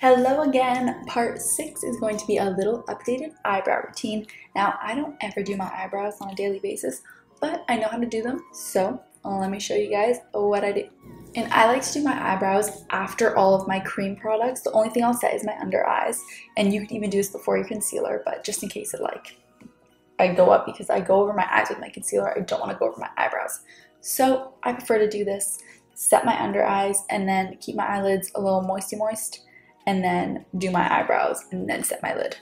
Hello again. Part 6 is going to be a little updated eyebrow routine. Now, I don't ever do my eyebrows on a daily basis, but I know how to do them, so let me show you guys what I do. And I like to do my eyebrows after all of my cream products. The only thing I'll set is my under eyes, and you can even do this before your concealer, but just in case I go up because I go over my eyes with my concealer, I don't want to go over my eyebrows. So I prefer to do this, set my under eyes, and then keep my eyelids a little moist, and then do my eyebrows and then set my lid.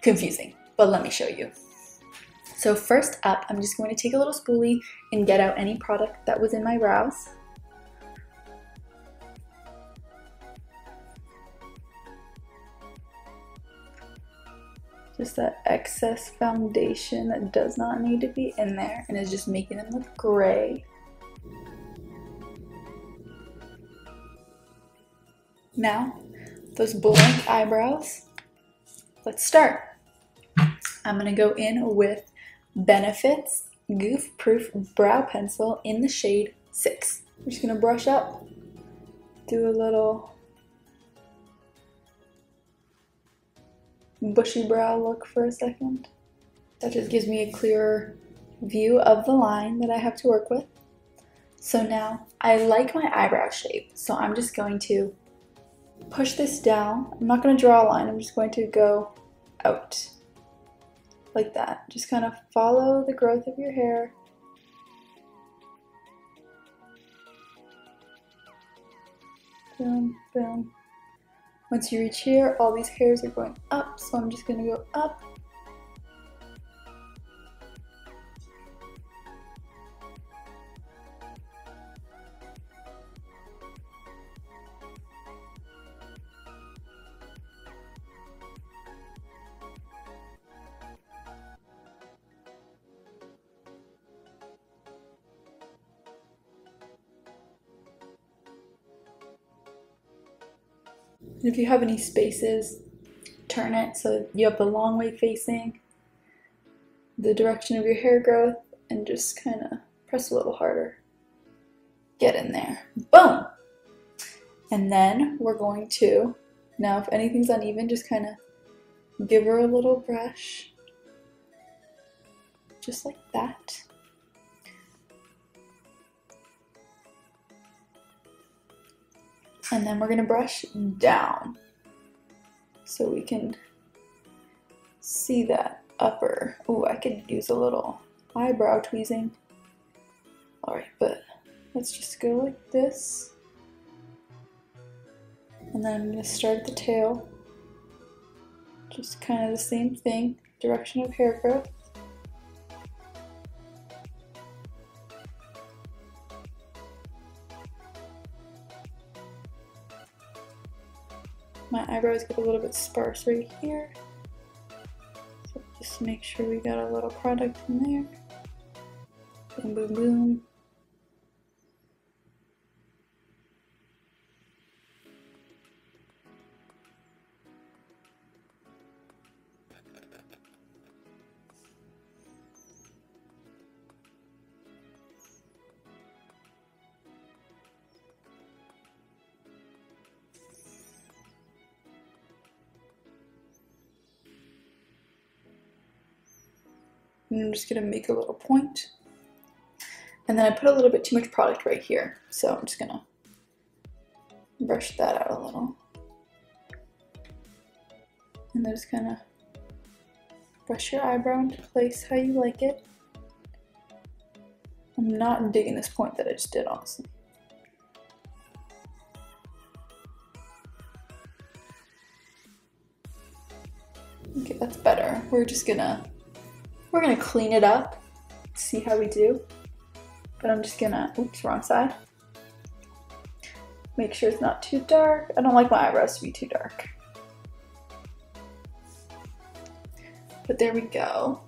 Confusing, but let me show you. So first up, I'm just going to take a little spoolie and get out any product that was in my brows. Just that excess foundation that does not need to be in there and is just making them look gray. Now, those blank eyebrows, let's start. I'm going to go in with Benefit's Goof Proof Brow Pencil in the shade 6. I'm just going to brush up, do a little bushy brow look for a second. That just gives me a clearer view of the line that I have to work with. So now, I like my eyebrow shape, so I'm just going to push this down. I'm not going to draw a line, I'm just going to go out like that. Just kind of follow the growth of your hair. Boom, boom. Once you reach here, all these hairs are going up, so I'm just going to go up. And if you have any spaces, turn it so you have the long way facing the direction of your hair growth, and just kind of press a little harder. Get in there. Boom! And then we're going to, now if anything's uneven, just kind of give her a little brush. Just like that. And then we're going to brush down so we can see that upper. Ooh, I could use a little eyebrow tweezing. Alright, but let's just go like this. And then I'm going to start at the tail. Just kind of the same thing, direction of hair growth. My eyebrows get a little bit sparse right here, so just make sure we got a little product in there. Boom, boom, boom. And I'm just going to make a little point. And then I put a little bit too much product right here, so I'm just going to brush that out a little. And then just kind of brush your eyebrow into place how you like it. I'm not digging this point that I just did, honestly. Okay, that's better. We're gonna clean it up, see how we do. But I'm just gonna, oops, wrong side. Make sure it's not too dark. I don't like my eyebrows to be too dark. But there we go.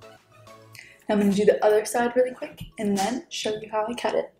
Now I'm gonna do the other side really quick and then show you how I cut it.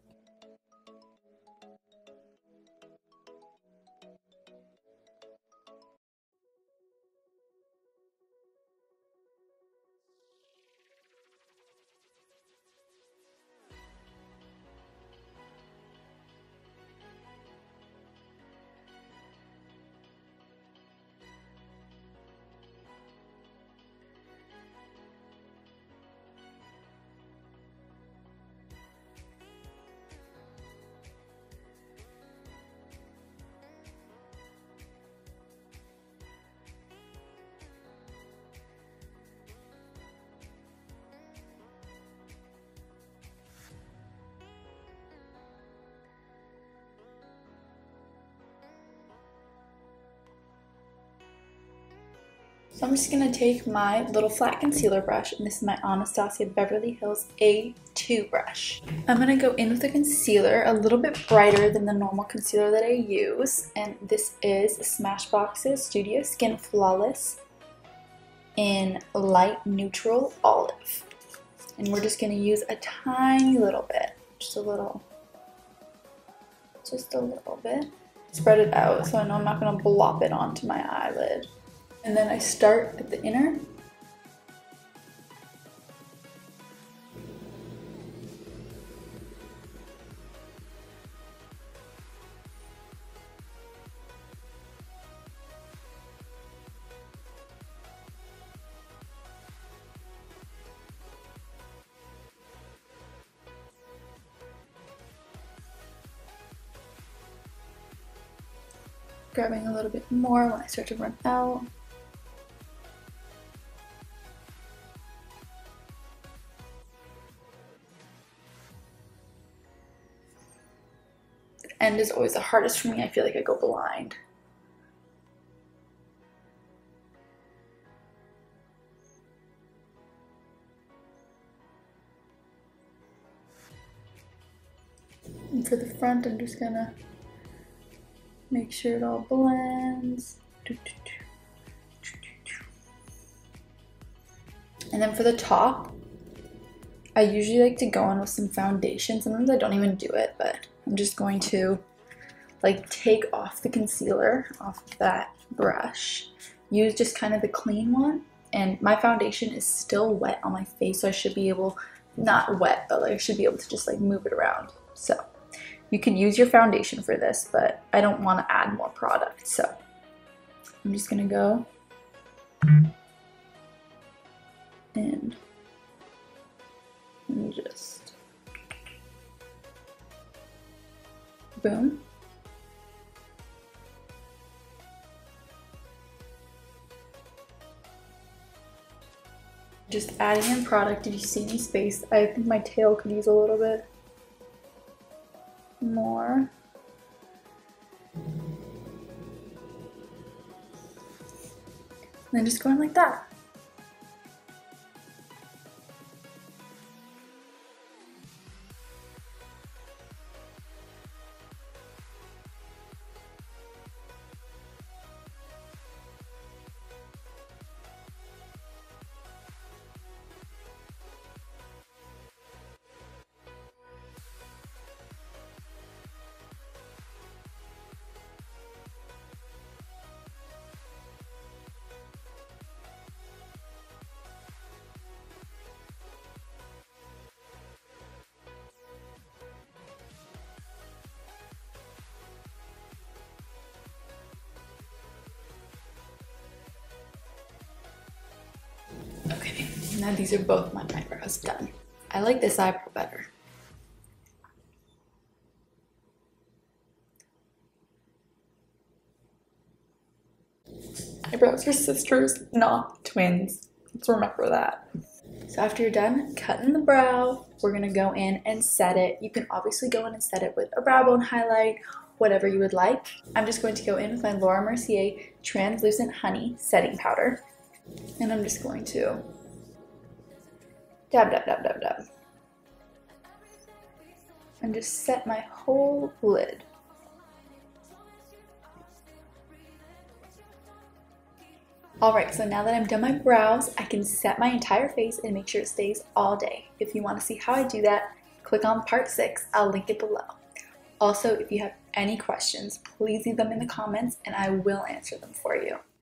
So I'm just going to take my little flat concealer brush, and this is my Anastasia Beverly Hills A2 brush. I'm going to go in with the concealer a little bit brighter than the normal concealer that I use, and this is Smashbox's Studio Skin Flawless in light neutral olive. And we're just going to use a tiny little bit, just a little bit. Spread it out so I know I'm not going to blop it onto my eyelid. And then I start at the inner. Grabbing a little bit more when I start to run out. The end is always the hardest for me. I feel like I go blind. And for the front, I'm just gonna make sure it all blends. And then for the top, I usually like to go in with some foundation. Sometimes I don't even do it, but I'm just going to like take off the concealer off of that brush. Use just kind of the clean one. And my foundation is still wet on my face, so I should be able, not wet, but like I should be able to just like move it around. So you can use your foundation for this, but I don't want to add more product. So I'm just gonna go in and just boom. Just adding in product. If you see any space, I think my tail could use a little bit more. And then just going like that. Okay, now these are both my eyebrows done. I like this eyebrow better. Eyebrows are sisters, not twins. Let's remember that. So after you're done cutting the brow, we're gonna go in and set it. You can obviously go in and set it with a brow bone highlight, whatever you would like. I'm just going to go in with my Mercier Translucent Honey Setting Powder. And I'm just going to dab, dab, dab, dab, dab. And just set my whole lid. Alright, so now that I'm done my brows, I can set my entire face and make sure it stays all day. If you want to see how I do that, click on part 6. I'll link it below. Also, if you have any questions, please leave them in the comments and I will answer them for you.